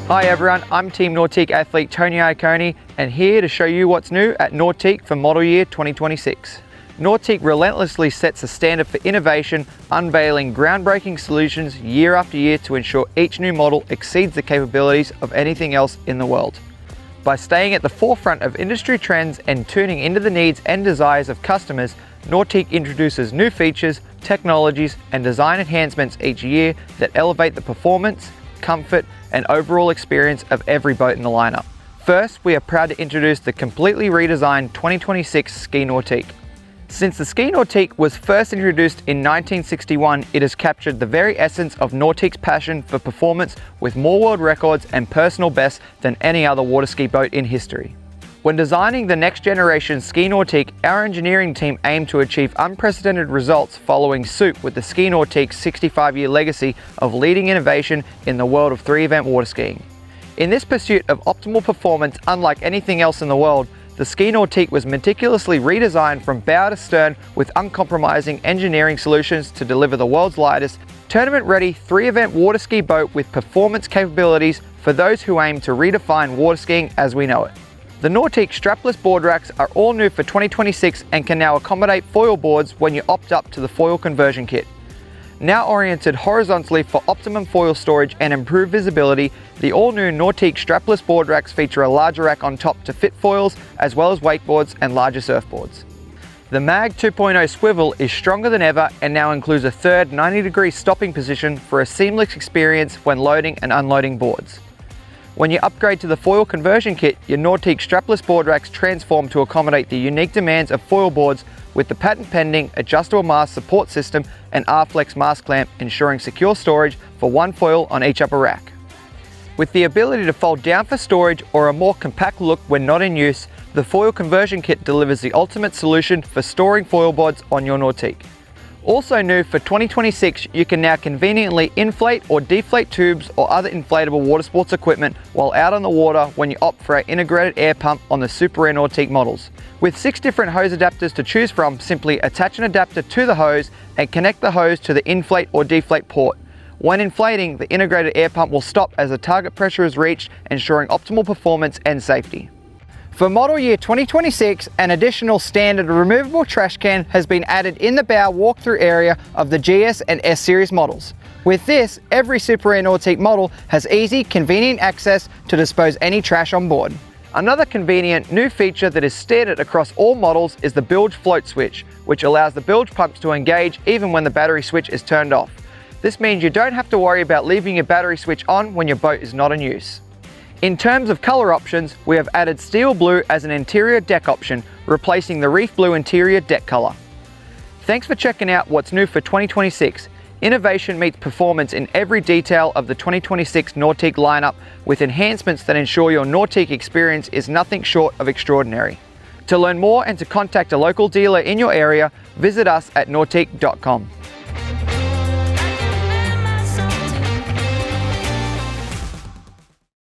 Hi everyone, I'm Team Nautique athlete Tony Iacconi and here to show you what's new at Nautique for model year 2026. Nautique relentlessly sets a standard for innovation, unveiling groundbreaking solutions year after year to ensure each new model exceeds the capabilities of anything else in the world. By staying at the forefront of industry trends and tuning into the needs and desires of customers, Nautique introduces new features, technologies and design enhancements each year that elevate the performance, comfort and overall experience of every boat in the lineup. First, we are proud to introduce the completely redesigned 2026 Ski Nautique. Since the Ski Nautique was first introduced in 1961, it has captured the very essence of Nautique's passion for performance with more world records and personal bests than any other water ski boat in history. When designing the next generation Ski Nautique, our engineering team aimed to achieve unprecedented results following suit with the Ski Nautique's 65-year legacy of leading innovation in the world of three-event water skiing. In this pursuit of optimal performance unlike anything else in the world, the Ski Nautique was meticulously redesigned from bow to stern with uncompromising engineering solutions to deliver the world's lightest, tournament-ready three-event water ski boat with performance capabilities for those who aim to redefine water skiing as we know it. The Nautique strapless board racks are all new for 2026 and can now accommodate foil boards when you opt up to the foil conversion kit. Now oriented horizontally for optimum foil storage and improved visibility, the all-new Nautique strapless board racks feature a larger rack on top to fit foils as well as wakeboards and larger surfboards. The MAG 2.0 swivel is stronger than ever and now includes a third 90-degree stopping position for a seamless experience when loading and unloading boards. When you upgrade to the foil conversion kit, your Nautique strapless board racks transform to accommodate the unique demands of foil boards with the patent-pending adjustable mast support system and R-Flex mast clamp, ensuring secure storage for one foil on each upper rack. With the ability to fold down for storage or a more compact look when not in use, the foil conversion kit delivers the ultimate solution for storing foil boards on your Nautique. Also new for 2026, you can now conveniently inflate or deflate tubes or other inflatable water sports equipment while out on the water when you opt for our integrated air pump on the Super Air Nautique models. With 6 different hose adapters to choose from, simply attach an adapter to the hose and connect the hose to the inflate or deflate port. When inflating, the integrated air pump will stop as the target pressure is reached, ensuring optimal performance and safety. For model year 2026, an additional standard removable trash can has been added in the bow walkthrough area of the GS and S Series models. With this, every Super Air Nautique model has easy, convenient access to dispose any trash on board. Another convenient new feature that is standard across all models is the bilge float switch, which allows the bilge pumps to engage even when the battery switch is turned off. This means you don't have to worry about leaving your battery switch on when your boat is not in use. In terms of color options, we have added steel blue as an interior deck option, replacing the reef blue interior deck color. Thanks for checking out what's new for 2026. Innovation meets performance in every detail of the 2026 Nautique lineup with enhancements that ensure your Nautique experience is nothing short of extraordinary. To learn more and to contact a local dealer in your area, visit us at nautique.com.